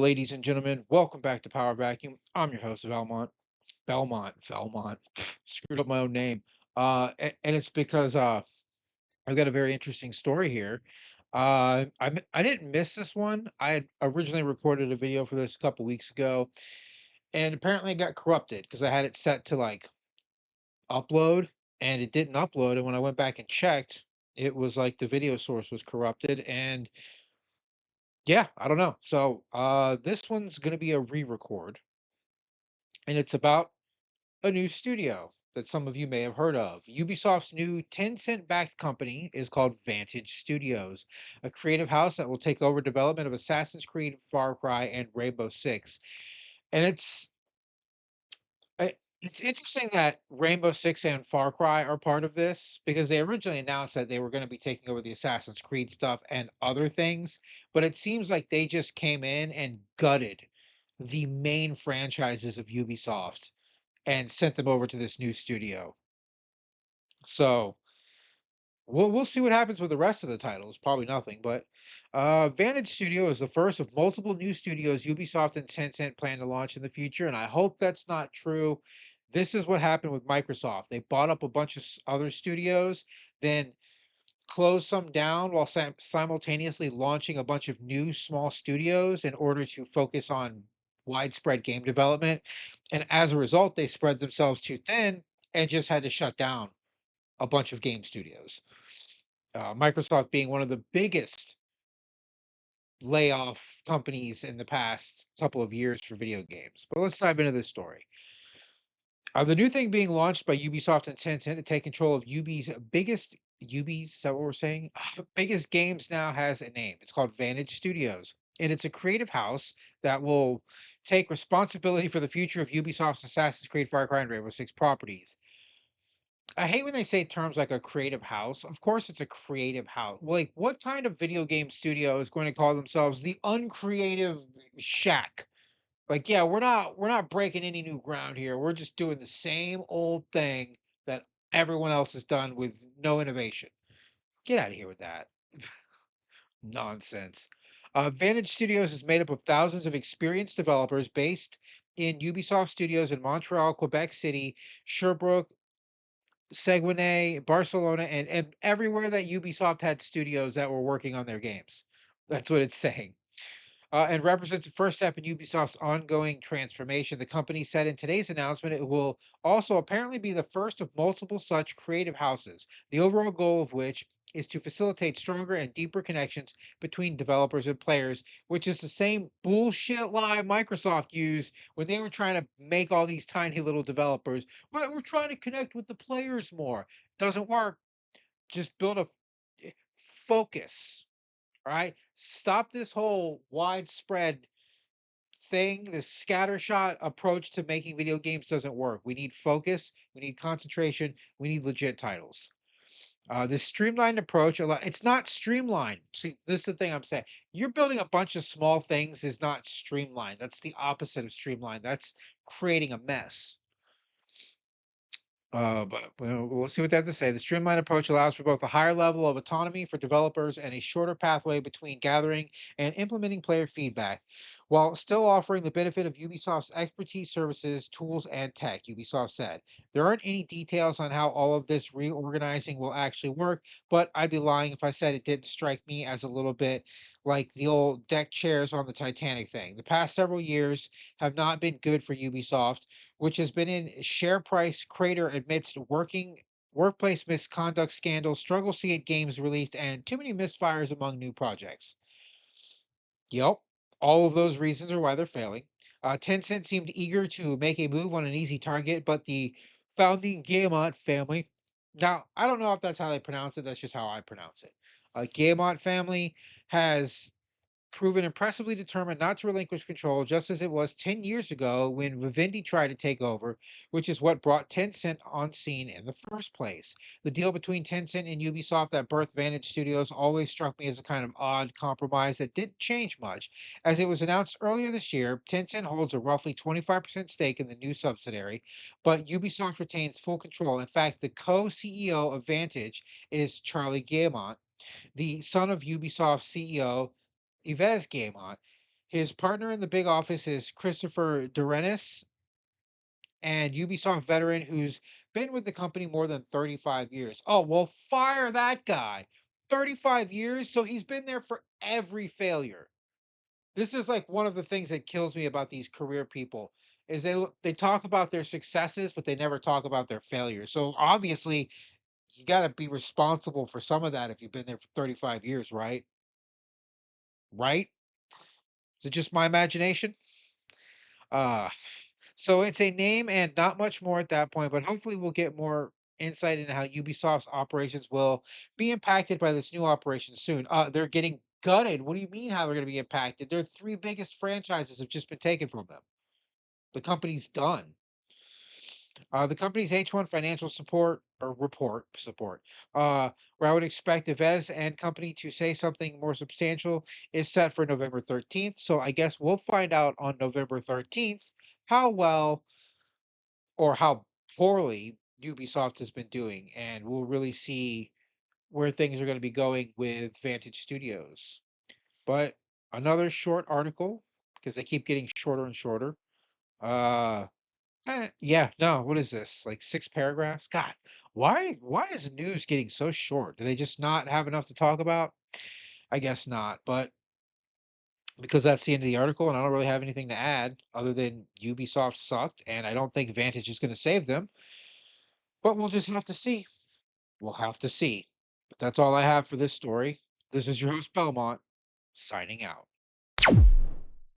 Ladies and gentlemen, welcome back to Power Vacuum. I'm your host, Valmont. Screwed up my own name. And it's because I've got a very interesting story here. I didn't miss this one. I had originally recorded a video for this a couple weeks ago, and apparently it got corrupted because I had it set to like upload, and it didn't upload. And when I went back and checked, it was like the video source was corrupted, and yeah, I don't know. So this one's gonna be a re-record, and it's about a new studio that some of you may have heard of. Ubisoft's new Tencent-backed company is called Vantage Studios, a creative house that will take over development of Assassin's Creed, Far Cry, and Rainbow Six. And it's interesting that Rainbow Six and Far Cry are part of this because they originally announced that they were going to be taking over the Assassin's Creed stuff and other things, but it seems like they just came in and gutted the main franchises of Ubisoft and sent them over to this new studio. So we'll see what happens with the rest of the titles. Probably nothing, but Vantage Studio is the first of multiple new studios Ubisoft and Tencent plan to launch in the future, and I hope that's not true. This is what happened with Microsoft. They bought up a bunch of other studios, then closed some down while simultaneously launching a bunch of new small studios in order to focus on widespread game development. And as a result, they spread themselves too thin and just had to shut down a bunch of game studios. Microsoft being one of the biggest layoff companies in the past couple of years for video games. But let's dive into this story. The new thing being launched by Ubisoft and Tencent to take control of Ubi's, is that what we're saying? Biggest games now has a name. It's called Vantage Studios. And it's a creative house that will take responsibility for the future of Ubisoft's Assassin's Creed, Far Cry, and Rainbow Six properties. I hate when they say terms like a creative house. Of course, it's a creative house. Like, what kind of video game studio is going to call themselves the uncreative shack? Like, yeah, we're not breaking any new ground here. We're just doing the same old thing that everyone else has done with no innovation. Get out of here with that nonsense. Vantage Studios is made up of thousands of experienced developers based in Ubisoft studios in Montreal, Quebec City, Sherbrooke, Seguin, Barcelona, and everywhere that Ubisoft had studios that were working on their games. That's what it's saying. And represents the first step in Ubisoft's ongoing transformation. The company said in today's announcement it will also apparently be the first of multiple such creative houses, the overall goal of which is to facilitate stronger and deeper connections between developers and players, which is the same bullshit lie Microsoft used when they were trying to make all these tiny little developers. Well, we're trying to connect with the players more. Doesn't work. Just build a focus. All right. Stop this whole widespread thing. This scattershot approach to making video games doesn't work. We need focus. We need concentration. We need legit titles. This streamlined approach, it's not streamlined. See, this is the thing I'm saying. You're building a bunch of small things is not streamlined. That's the opposite of streamlined. That's creating a mess. But we'll see what they have to say. The streamlined approach allows for both a higher level of autonomy for developers and a shorter pathway between gathering and implementing player feedback, while still offering the benefit of Ubisoft's expertise, services, tools, and tech. Ubisoft said there aren't any details on how all of this reorganizing will actually work, but I'd be lying if I said it didn't strike me as a little bit like the old deck chairs on the Titanic thing. The past several years have not been good for Ubisoft, which has been in share price crater amidst workplace misconduct scandals, struggles to get games released, and too many misfires among new projects. Yep, all of those reasons are why they're failing. Tencent seemed eager to make a move on an easy target, but the founding Guillemot family. Now, I don't know if that's how they pronounce it. That's just how I pronounce it. Guillemot family has proven impressively determined not to relinquish control, just as it was 10 years ago when Vivendi tried to take over, which is what brought Tencent on scene in the first place. The deal between Tencent and Ubisoft that birthed Vantage Studios always struck me as a kind of odd compromise that didn't change much. As it was announced earlier this year, Tencent holds a roughly 25% stake in the new subsidiary, but Ubisoft retains full control. In fact, the co-CEO of Vantage is Charlie Guillemot, the son of Ubisoft CEO Yves Guillemot. His partner in the big office is Christopher Durenis, and Ubisoft veteran who's been with the company more than 35 years. Oh, well, fire that guy. 35 years, so he's been there for every failure. This is like one of the things that kills me about these career people is they talk about their successes but they never talk about their failures. So obviously, you got to be responsible for some of that if you've been there for 35 years, right? Right? Is it just my imagination? Uh so it's a name and not much more at that point, but hopefully we'll get more insight into how Ubisoft's operations will be impacted by this new operation soon. They're getting gutted. What do you mean how they're going to be impacted? Their three biggest franchises have just been taken from them. The company's done. The company's H1 financial support or report support, where I would expect Yves and company to say something more substantial, is set for November 13th. So I guess we'll find out on November 13th how well or how poorly Ubisoft has been doing, and we'll really see where things are going to be going with Vantage Studios. But another short article because they keep getting shorter and shorter. Uh, yeah, no, what is this? Like 6 paragraphs? God, why is news getting so short? Do they just not have enough to talk about? I guess not, but because that's the end of the article and I don't really have anything to add other than Ubisoft sucked and I don't think Vantage is going to save them, but we'll just have to see. We'll have to see. But that's all I have for this story. This is your host Belmont, signing out.